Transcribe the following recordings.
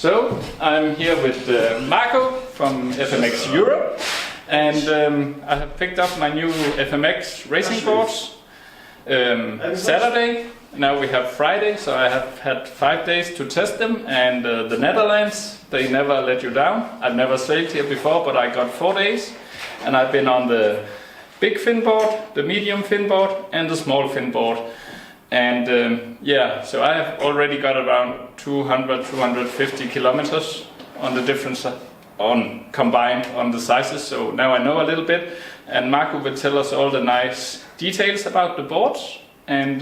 So I'm here with Marco from FMX Europe, and I have picked up my new FMX Racing boards Saturday. Now we have Friday, so I have had 5 days to test them, and the Netherlands, they never let you down. I've never sailed here before, but I got 4 days, and I've been on the big fin board, the medium fin board, and the small fin board. And yeah, so I have already got around 200-250 kilometers on the difference combined on the sizes. So now I know a little bit, and Marco will tell us all the nice details about the boards. And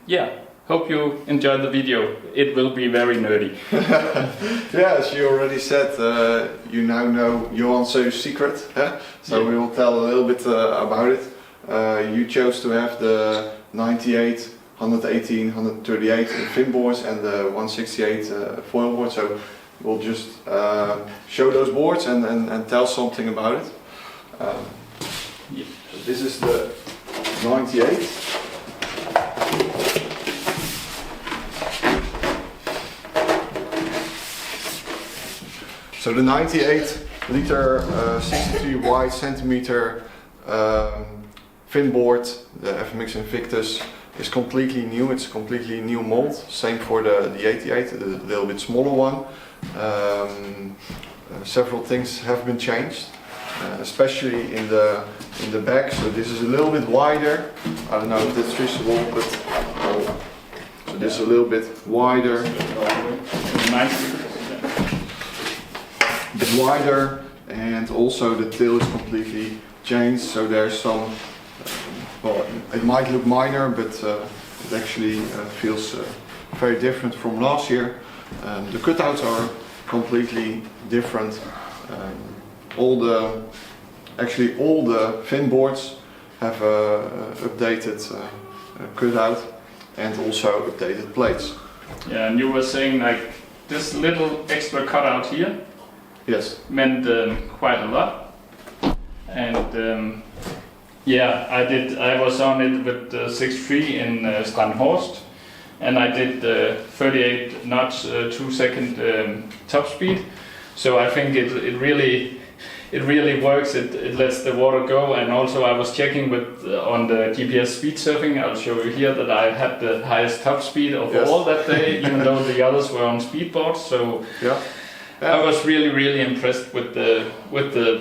yeah, hope you enjoy the video. It will be very nerdy. Yeah, as you already said, you now know Johan's secret. So yeah, we will tell a little bit about it. You chose to have the 98, 118, 138 fin boards and the 168 foil board. So we'll just show those boards and tell something about it. Yeah. So this is the 98. So the 98 liter 63 wide centimeter fin board, the FMX Invictus, is completely new. It's a completely new mold. Same for the 88, a little bit smaller one. Several things have been changed, especially in the back. So this is a little bit wider. I don't know if that's visible, but so this is a little bit wider. Bit wider, and also the tail is completely changed, so there's some well, it might look minor, but it actually feels very different from last year. The cutouts are completely different. Actually all the fin boards have updated cutout and also updated plates. Yeah, and you were saying like this little extra cutout here. Yes. Meant quite a lot, and yeah, I was on it with 6.3 in Strandhorst, and I did 38 knots 2 second top speed. So I think it really works. It lets the water go, and also I was checking with on the GPS speed surfing. I'll show you here that I had the highest top speed of all that day, even though the others were on speedboards. So yeah. I was really impressed with the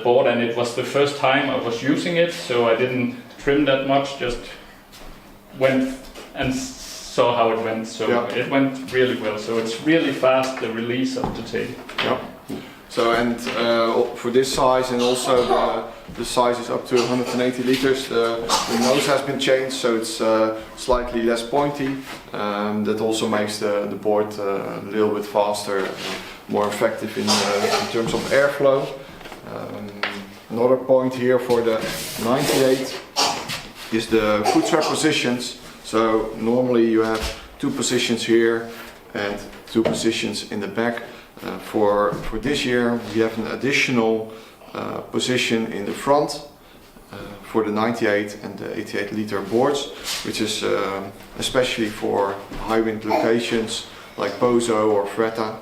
board, and it was the first time I was using it, so I didn't trim that much, just went and saw how it went. So yeah, it went really well. So it's really fast, the release of the tail. Yeah. So and for this size, and also the size is up to 180 liters. The nose has been changed, so it's slightly less pointy. That also makes the board a little bit faster, more effective in terms of airflow. Another point here for the 98 is the foot strap positions. So normally you have 2 positions here and 2 positions in the back. For this year we have an additional position in the front for the 98 and the 88 liter boards, which is especially for high wind locations like Pozo or Fretta.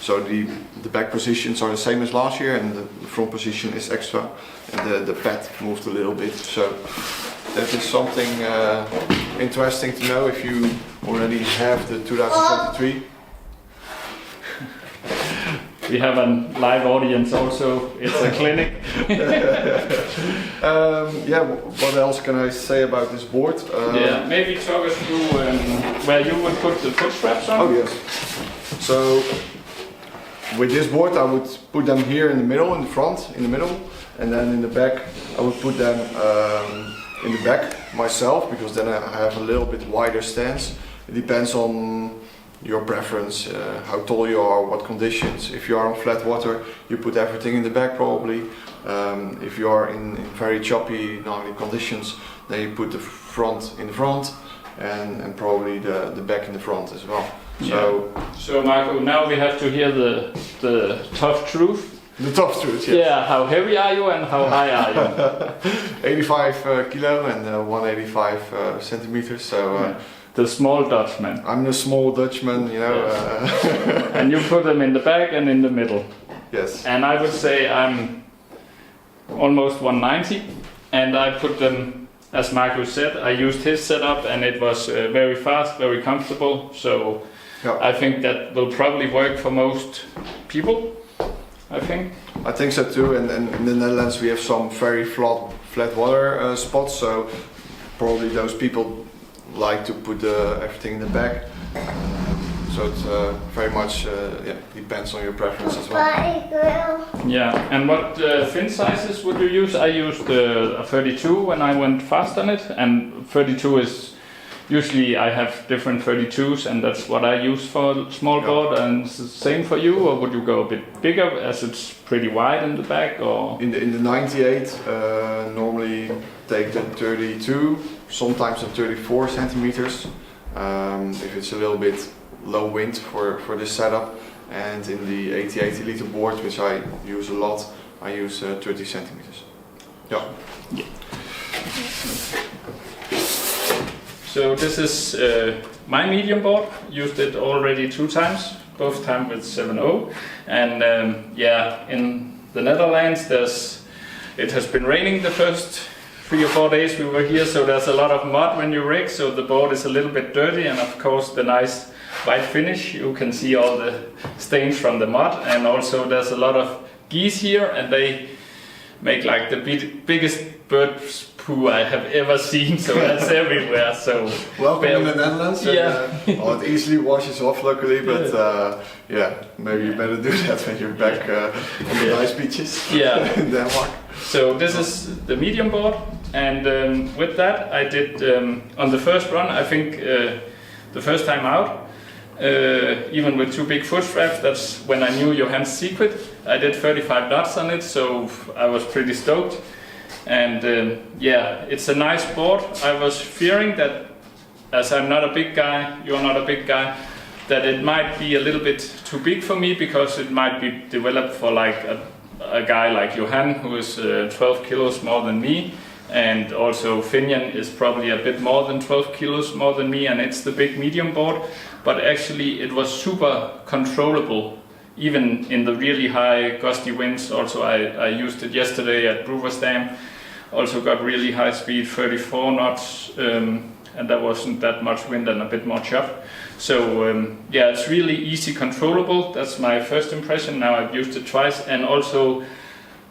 So the back positions are the same as last year, and the front position is extra, and the pad moved a little bit. So that is something interesting to know if you already have the 2023. We have a live audience also. It's a clinic. Yeah, what else can I say about this board? Yeah, maybe talk us through where you would put the foot straps on. Oh yes. So with this board I would put them here in the middle, in the front, in the middle, and then in the back I would put them in the back myself, because then I have a little bit wider stance. It depends on your preference, how tall you are, what conditions. If you are on flat water, you put everything in the back probably. If you are in very choppy, gnarly conditions, then you put the front in the front, and probably the back in the front as well. Yeah. So Marco, now we have to hear the tough truth. The tough truth, yes. Yeah, how heavy are you and how high are you? 85 kilo and 185 centimeters, so the small Dutchman. I'm the small Dutchman, you know. And you put them in the back and in the middle. Yes. And I would say I'm almost 190, and I put them, as Marcus said, I used his setup, and it was very fast, very comfortable. So I think that will probably work for most people. I think so too. And in the Netherlands we have some very flat water spots, so probably those people like to put everything in the back. So it very much depends on your preference as well. Yeah, and what fin sizes would you use? I used a 32 when I went fast on it, and 32 is usually I have different 32s, and that's what I use for small board. And it's the same for you, or would you go a bit bigger as it's pretty wide in the back? Or in the 98 normally take the 32, sometimes the 34 centimeters if it's a little bit low wind for this setup. And in the 80 liter board, which I use a lot, I use 30 centimeters. Yeah. So this is my medium board. Used it already 2 times, both times with 7.0. And in the Netherlands it has been raining the first 3 or 4 days we were here, so there's a lot of mud when you rig, so the board is a little bit dirty, and of course the nice white finish, you can see all the stains from the mud. And also there's a lot of geese here, and they make like the biggest bird's poo I have ever seen, so that's everywhere. So welcome in the Netherlands. It easily washes off luckily, but maybe you better do that when you're back on the nice beaches in Denmark. So this is the medium board, and with that I did on the first run, I think the first time out, even with 2 big foot straps, that's when I knew Johan's secret. I did 35 knots on it, so I was pretty stoked. And it's a nice board. I was fearing that, as I'm not a big guy, you're not a big guy, that it might be a little bit too big for me, because it might be developed for like a guy like Johan, who is 12 kilos more than me. And also Finian is probably a bit more than 12 kilos more than me, and it's the big medium board. But actually it was super controllable, even in the really high gusty winds. Also I used it yesterday at Bruversdam, also got really high speed, 34 knots, and there wasn't that much wind and a bit more chop. So it's really easy controllable. That's my first impression. Now I've used it twice. And also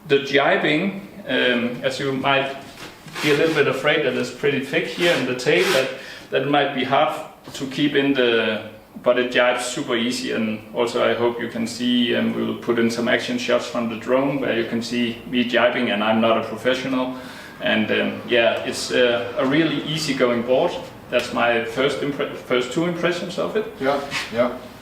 the jibing, as you might be a little bit afraid that it's pretty thick here in the tail, that might be hard to keep in but it jibes super easy. And also I hope you can see, and we'll put in some action shots from the drone where you can see me jibing, and I'm not a professional. And it's a really easy going board. That's my first 2 impressions of it.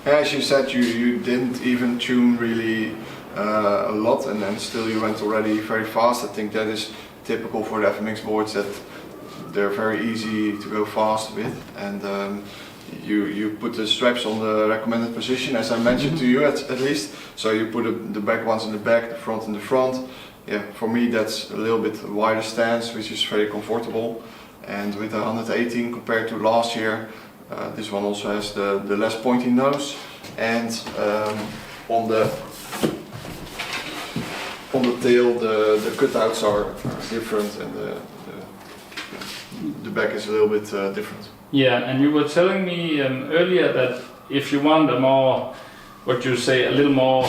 As you said, you didn't even tune really a lot, and then still you went already very fast. I think that is typical for the FMX boards, that they're very easy to go fast with. And you put the straps on the recommended position, as I mentioned to you at least. So you put the back ones in the back, the front in the front. For me that's a little bit wider stance, which is very comfortable. And with the 118 compared to last year, this one also has the less pointy nose. And on the tail, the cutouts are different, and the back is a little bit different. Yeah, and you were telling me earlier that if you want a more, what you say, a little more,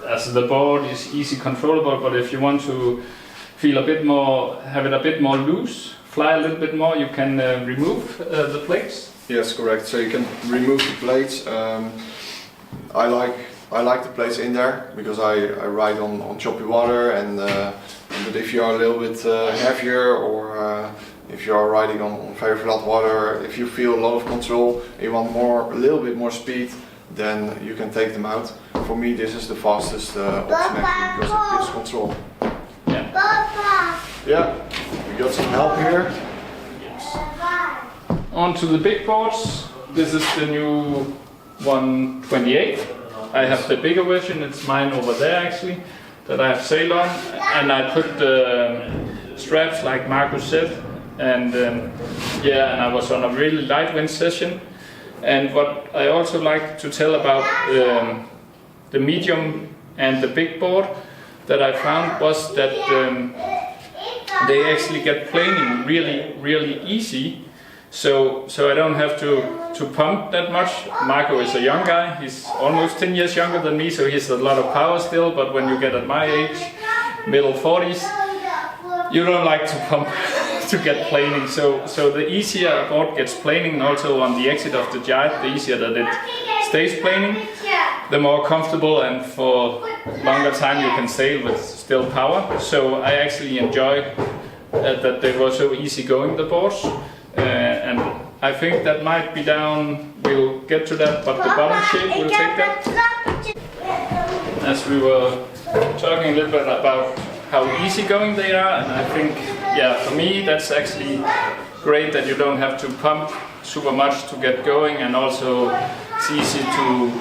as the board is easy controllable, but if you want to feel a bit more, have it a bit more loose, fly a little bit more, you can remove the plates. Yes, correct. So you can remove the plates. I like the plates in there because I ride on choppy water, and but if you are a little bit heavier, or if you are riding on very flat water, if you feel a lot of control, you want a little bit more speed, then you can take them out. For me, this is the fastest option actually, because it gives control. We got some help here. Yes. On to the big boards. This is the new 128. I have the bigger version, it's mine over there actually, that I have sailed on, and I put the straps, like Marcus said, and yeah, and I was on a really light wind session. And what I also like to tell about the medium and the big board that I found was that they actually get planing really easy. So I don't have to pump that much. Marco is a young guy, he's almost 10 years younger than me, so he has a lot of power still, but when you get at my age, middle 40s, you don't like to pump to get planing. So the easier a board gets planing, and also on the exit of the jibe, the easier that it stays planing, the more comfortable and for longer time you can sail with still power. So I actually enjoy that they were so easy going, the boards. And I think that might be down, we'll get to that, but the bottom shape, we'll take that. As we were talking a little bit about how easygoing they are, and I think, yeah, for me that's actually great that you don't have to pump super much to get going, and also it's easy to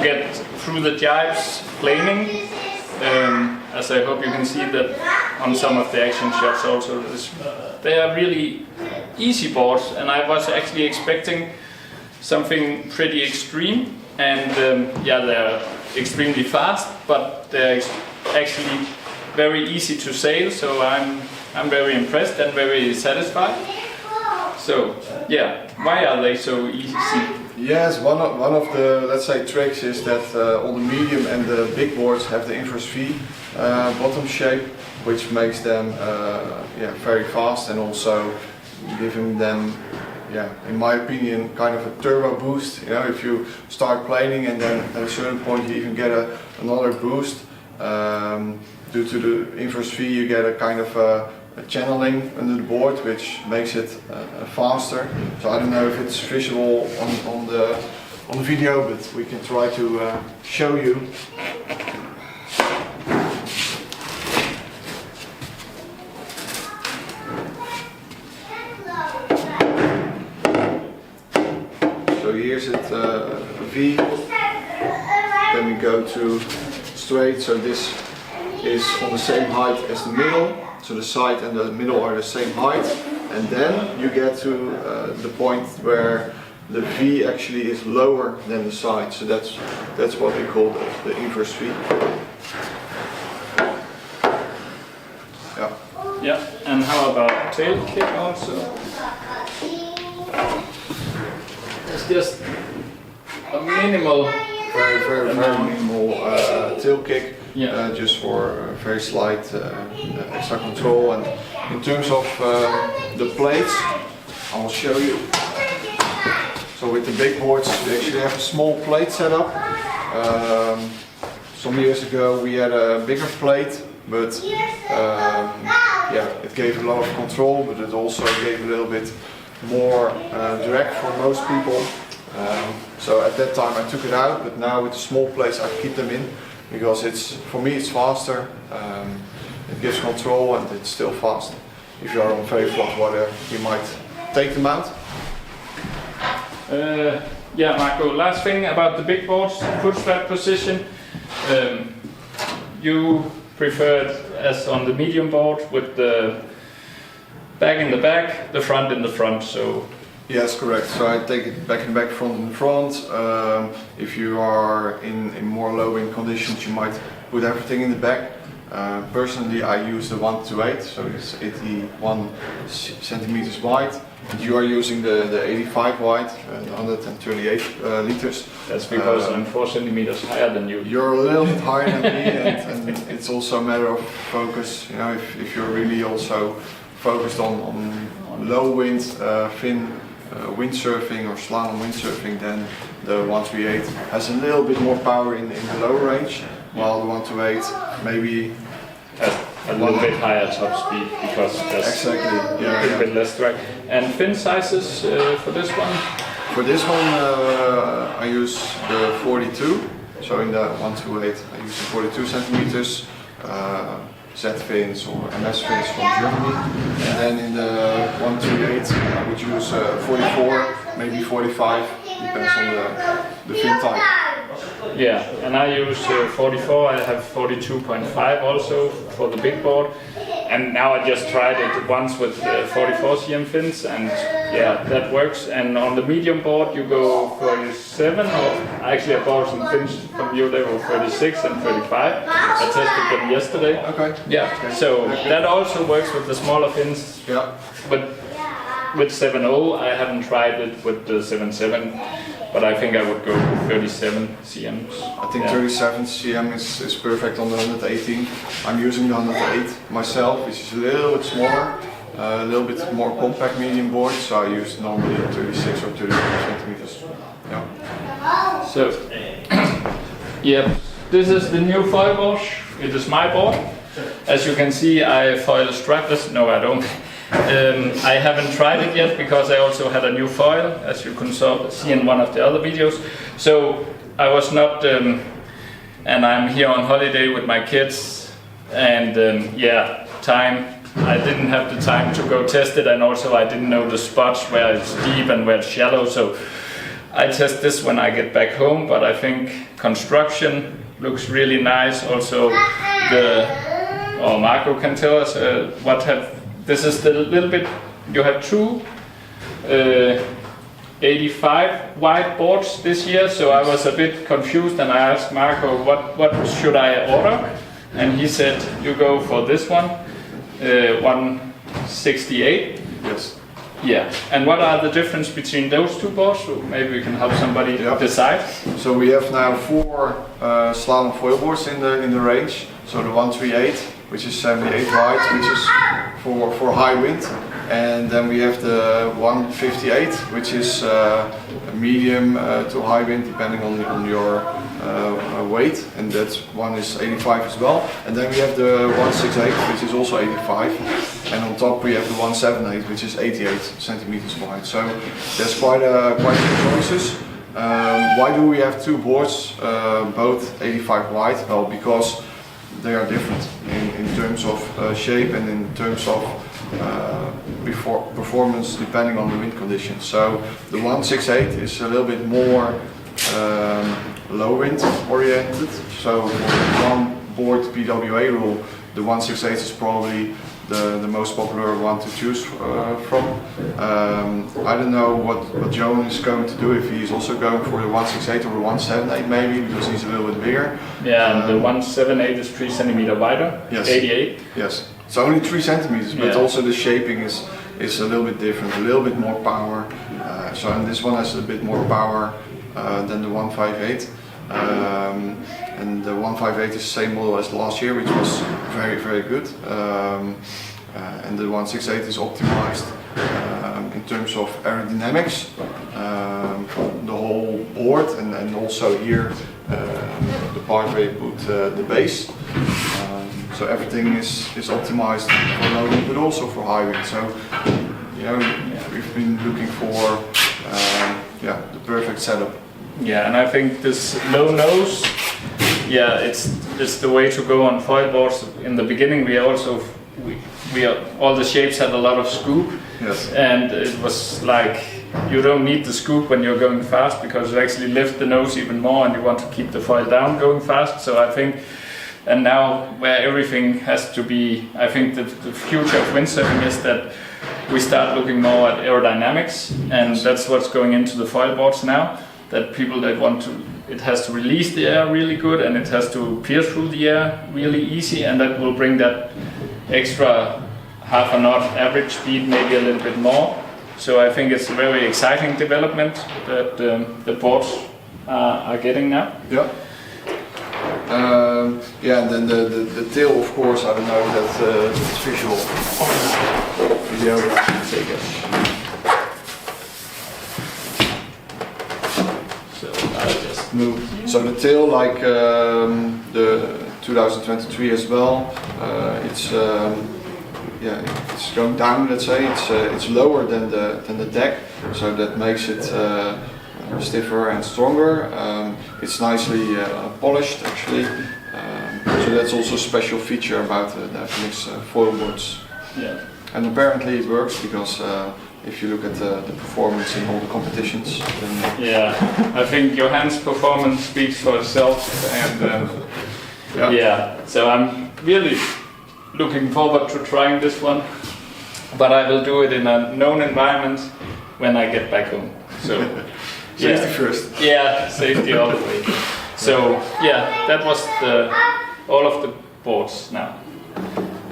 get through the jibes planing. As I hope you can see that on some of the action shots also. They are really easy boards, and I was actually expecting something pretty extreme, and yeah, they're extremely fast, but they're actually very easy to sail, so I'm very impressed and very satisfied. So yeah, why are they so easy? Yes, one of the, let's say, tricks is that all the medium and the big boards have the inverse V bottom shape, which makes them yeah, very fast, and also giving them, yeah, in my opinion, kind of a turbo boost. You know, if you start planing and then at a certain point you even get another boost, due to the inverse V, you get a kind of a channeling under the board, which makes it faster. So I don't know if it's visible on the video, but we can try to show you. So here's it, V. Then we go to straight. So this is on the same height as the middle. So the side and the middle are the same height, and then you get to the point where the V actually is lower than the side. So that's what we call the inverse V. Yeah. Yeah. And how about tail kick also? It's just a minimal, very minimal tail kick. Yeah. Just for very slight extra control. And in terms of the plates, I'll show you. So with the big boards, we actually have a small plate setup. Some years ago we had a bigger plate, but yeah, it gave a lot of control, but it also gave a little bit more drag for most people. So at that time I took it out, but now with the small plates I keep them in, because for me it's faster, it gives control, and it's still fast. If you are on very flat water, you might take them out. Yeah, Marco, last thing about the big boards, foot strap position. You preferred as on the medium board with the back in the back, the front in the front. So yes, correct. So I take it back in the back, front in the front. If you are in more low wind conditions, you might put everything in the back. Personally, I use the 128, so it's 81 centimeters wide. And you are using the 85 wide, 138 liters. that's because I'm 4 centimeters higher than you. You're a little bit higher than me, and it's also a matter of focus. You know, if you're really also focused on low wind, thin windsurfing or slalom windsurfing, then the 138 has a little bit more power in the low range, while the 128 maybe a little bit higher top speed, because there's exactly, a little bit less drag. And fin sizes for this one? For this one I use the 42, so in the 128 I use the 42 centimeters. Z fins or MS fins from Germany, and then in the 128 I would use 44, maybe 45, depends on the fin type. Yeah, and I use 44, I have 42.5 also for the big board, and now I just tried it once with 44 cm fins, and yeah, that works. And on the medium board you go 37, or actually I bought some fins from you, they were 36 and 35. I tested them yesterday. Okay. Yeah, so that also works with the smaller fins. Yeah. But with 7.0 I haven't tried it with the 7.7, but I think I would go with 37 cm. I think 37 cm is perfect on the 118. I'm using the 108 myself, which is a little bit smaller, a little bit more compact medium board, so I use normally 36 or 34 centimeters. Yeah. So, yeah, this is the new foil board. It is my board. As you can see, I foil strapless. No, I don't. I haven't tried it yet because I also had a new foil, as you can see in one of the other videos. So I was not, and I'm here on holiday with my kids, and yeah, I didn't have the time to go test it, and also I didn't know the spots where it's deep and where it's shallow. So I test this when I get back home, but I think construction looks really nice. Also, Marco can tell us this is the little bit, you have two 85 wide boards this year, so I was a bit confused, and I asked Marco what should I order, and he said you go for this one, 168. Yes. Yeah, and what are the difference between those two boards? So maybe we can help somebody decide. So we have now 4 slalom foil boards in the range. So the 138, which is 78 wide, which is for high wind, and then we have the 158, which is medium to high wind, depending on your weight, and that one is 85 as well. And then we have the 168, which is also 85, and on top we have the 178, which is 88 centimeters wide. So there's quite a few choices. Why do we have 2 boards, both 85 wide? Well, because they are different in terms of shape and in terms of performance, depending on the wind conditions. So the 168 is a little bit more low wind oriented. So for one board PWA rule, the 168 is probably the most popular one to choose from. I don't know what Joan is going to do, if he's also going for the 168 or the 178 maybe, because he's a little bit bigger. Yeah, and the 178 is 3 centimeter wider, yes. 88. Yes, it's only 3 centimeters, but also the shaping is a little bit different, a little bit more power. And this one has a bit more power than the 158. And the 158 is the same model as last year, which was very good. And the 168 is optimized in terms of aerodynamics, the whole board, and also here the part where you put the base. So everything is optimized for low wind, but also for high wind. So we've been looking for the perfect setup. Yeah, and I think this low nose, it's the way to go on foil boards. In the beginning, all the shapes had a lot of scoop. Yes. And it was like you don't need the scoop when you're going fast, because you actually lift the nose even more, and you want to keep the foil down going fast. So I think, and now where everything has to be, I think the future of windsurfing is that we start looking more at aerodynamics, and that's what's going into the foil boards now. That people that want to, it has to release the air really good, and it has to pierce through the air really easy, and that will bring that extra half a knot average speed, maybe a little bit more. So I think it's a very exciting development that the boards are getting now. Yeah. And then the tail, of course, I don't know that it's visual. Video. Take it. So the tail, like the 2023 as well, it's going down. Let's say it's lower than the deck, so that makes it stiffer and stronger. It's nicely polished actually. So that's also a special feature about the FMX foil boards. Yeah. And apparently it works, because if you look at the performance in all the competitions. Then yeah, I think Johan's performance speaks for itself, and so I'm really looking forward to trying this one, but I will do it in a known environment when I get back home. So Safety first. Yeah, safety all the way. So yeah, that was all of the boards now.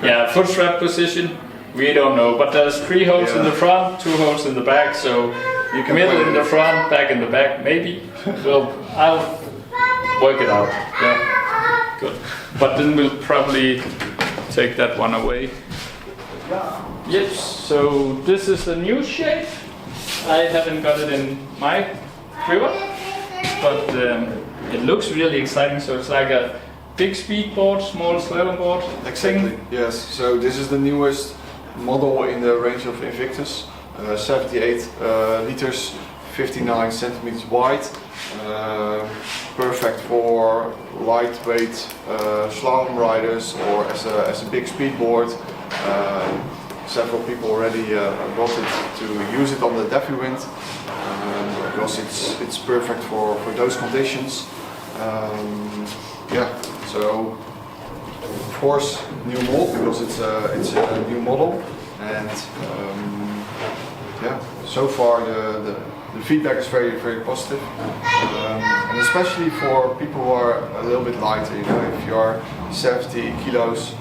Yeah, foot strap position, we don't know, but there's 3 holes in the front, 2 holes in the back, so You can middle play in the front, back in the back, maybe. Well, I'll work it out. Yeah, good. But then we'll probably take that one away. Yes, so this is the new shape. I haven't got it in my river, but it looks really exciting. So it's like a big speed board, small slalom board. Exactly. Thing. Yes. So this is the newest model in the range of Invictus. 78 liters, 59 centimeters wide. Perfect for lightweight slalom riders or as a big speedboard. Several people already bought it to use it on the Daffy Wind because it's perfect for those conditions. Yeah, so of course new mold because it's a new model, and yeah, so far the feedback is very positive, and especially for people who are a little bit lighter. You know, if you are 70 kilos.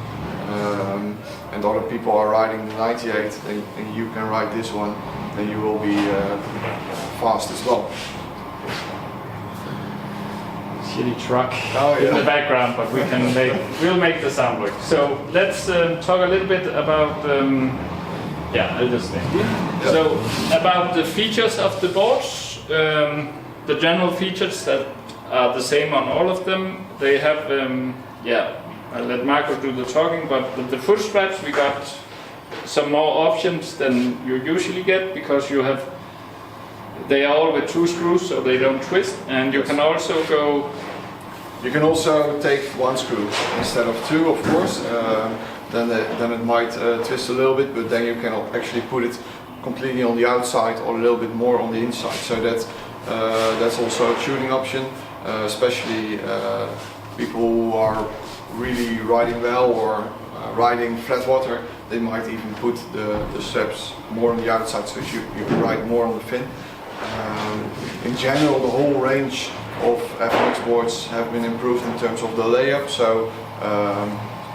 And other people are riding 98 and you can ride this one, then you will be fast as well. Shitty truck in the background, but we'll make the sound work. So let's talk a little bit about I'll just stand here. Yeah. So about the features of the boards, the general features that are the same on all of them. They have I'll let Marco do the talking, but with the foot straps we got some more options than you usually get, because they are all with 2 screws so they don't twist, and you can also You can also take 1 screw instead of 2, of course. Then it might twist a little bit, but then you can actually put it completely on the outside or a little bit more on the inside. So that's also a tuning option, especially people who are really riding well or riding flat water. They might even put the straps more on the outside so you can ride more on the fin. In general, the whole range of FMX boards have been improved in terms of the layup. So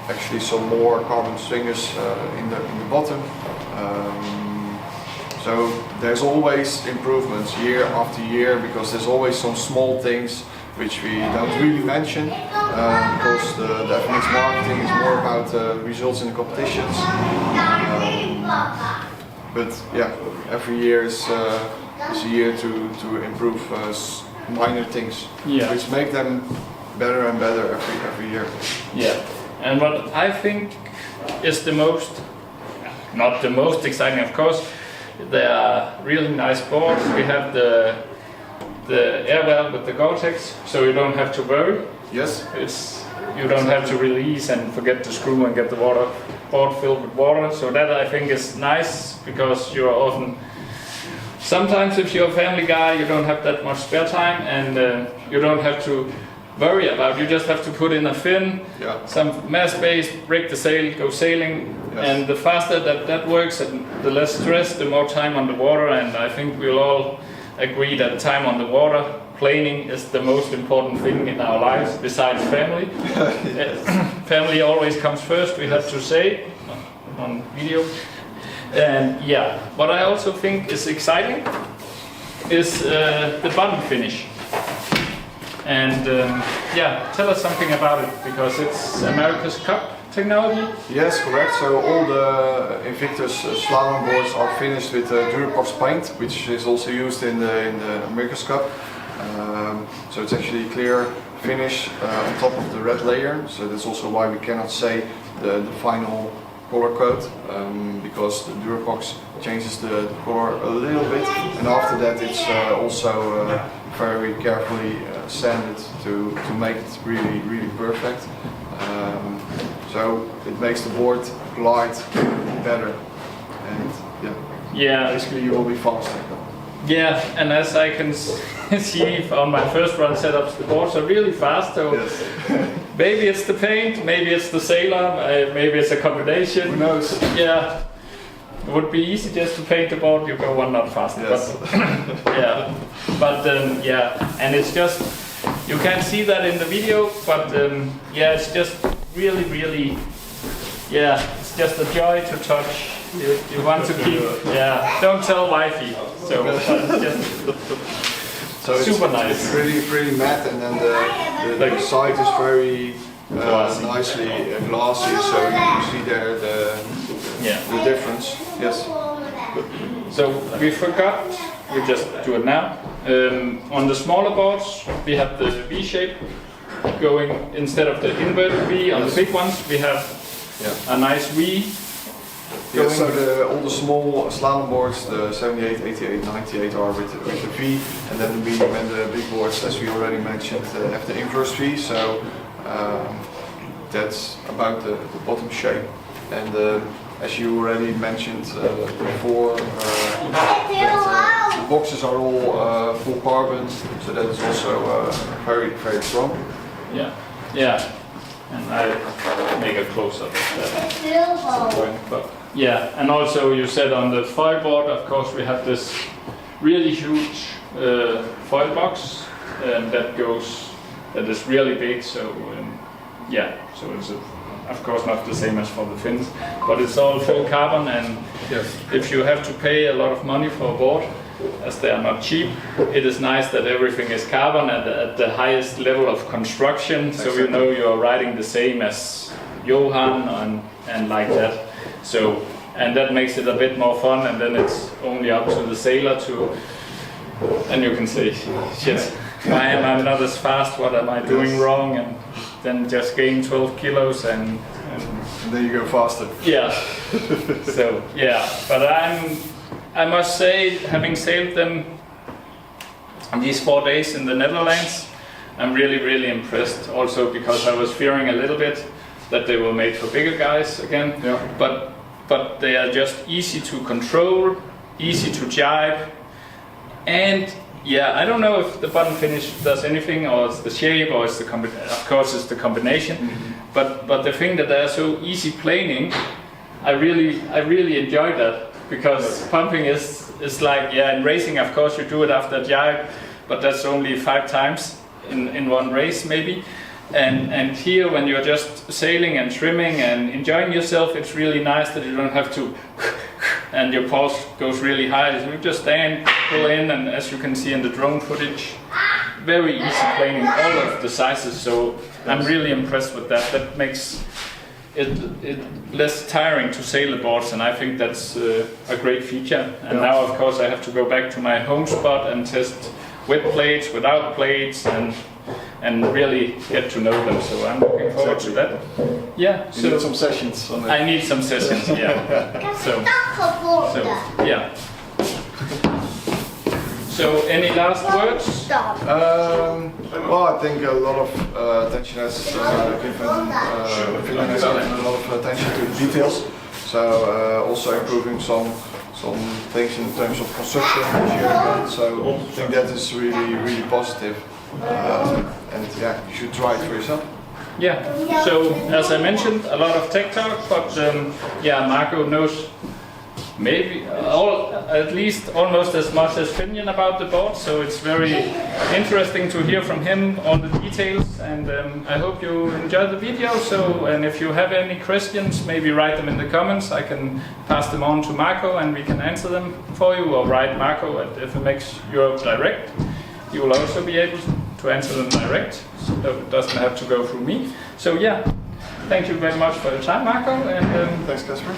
actually some more carbon stringers in the bottom. So there's always improvements year after year, because there's always some small things which we don't really mention, because the FMX marketing is more about results in the competitions. But yeah, every year is a year to improve minor things, which make them better and better every year. Yeah, and what I think is not the most exciting, of course, they are really nice boards. We have the air well with the Gore-Tex, so you don't have to worry. Yes. You don't have to release and forget to screw and get the board filled with water. So that I think is nice, because you're often, sometimes if you're a family guy, you don't have that much spare time, and you don't have to worry about. You just have to put in a fin, some mass base, break the sail, go sailing, and the faster that works and the less stress, the more time on the water. And I think we'll all agree that time on the water, planing, is the most important thing in our lives besides family. Family always comes first, we have to say on video. And yeah, what I also think is exciting is the bottom finish. And tell us something about it, because it's America's Cup technology. Yes, correct. So all the Invictus slalom boards are finished with Durapox paint, which is also used in the America's Cup. So it's actually a clear finish on top of the red layer. So that's also why we cannot say the final color code, because the Durapox changes the color a little bit, and after that it's also very carefully sanded to make it really perfect. So it makes the board glide better, and basically you will be faster. Yeah, and as I can see on my first run setups, the boards are really fast, so Maybe it's the paint, maybe it's the slalom, maybe it's a combination. Who knows? Yeah. It would be easy just to paint the board, you go 1 knot faster. Yes. But, yeah. But yeah, and it's just, you can't see that in the video, but yeah, it's just really, really, yeah, it's just a joy to touch. You want to keep, yeah, don't tell wifey. So it's just So super it's nice. pretty matte, and then the side is very nicely glossy, so you see there the difference. Yes. So we forgot, we just do it now. On the smaller boards, we have the V shape going instead of the inverted V. On the big ones, we have a nice V. Yeah, so all the small slalom boards, the 78, 88, 98 are with the V, and then the medium and the big boards, as we already mentioned, have the inverse V. So that's about the bottom shape. And as you already mentioned before, the boxes are all full carbon, so that is also very, very strong. Yeah, yeah. And I make a close-up of that. But yeah, and also you said on the foil board, of course, we have this really huge foil box, and that is really big. So yeah, so it's of course not the same as for the fins, but it's all full carbon. And if you have to pay a lot of money for a board, as they are not cheap, it is nice that everything is carbon at the highest level of construction. Exactly. So you know you are riding the same as Johan and like that. So, and that makes it a bit more fun, and then it's only up to the sailor to, and you can say, shit, why am I not as fast, what am I doing wrong, and then just gain 12 kilos and then you go faster. Yeah. So yeah, but I must say, having sailed them these 4 days in the Netherlands, I'm really, really impressed. Also because I was fearing a little bit that they were made for bigger guys again. Yeah. But they are just easy to control, easy to jibe, and yeah, I don't know if the button finish does anything, or it's the shape, or it's the of course it's the combination. Mm-hmm. But the thing that they are so easy planing, I really enjoy that. Because pumping is like, yeah, in racing, of course, you do it after a jibe, but that's only 5 times in one race, maybe. And here, when you're just sailing and trimming and enjoying yourself, it's really nice that you don't have to, and your pulse goes really high. So you just stand, pull in, and as you can see in the drone footage, very easy planing, all of the sizes. So I'm really impressed with that. That makes it less tiring to sail the boards, and I think that's a great feature. And now, of course, I have to go back to my home spot and test with plates, without plates, and really get to know them. So I'm looking forward to that. Yeah. You need some sessions on it. I need some sessions. Yeah. So yeah. So, any last words? Well, I think a lot of attention has Finland has given a lot of attention to the details. So, also improving some things in terms of construction this year again. So, I think that is really positive. And yeah, you should try it for yourself. Yeah. So, as I mentioned, a lot of tech talk, but yeah, Marco knows maybe at least almost as much as Finian about the board, so it's very interesting to hear from him all the details, and I hope you enjoyed the video. So, and if you have any questions, maybe write them in the comments. I can pass them on to Marco and we can answer them for you, or write Marco at FMX Europe direct. He will also be able to answer them direct, so it doesn't have to go through me. So yeah, thank you very much for your time, Marco, and thanks, Casper.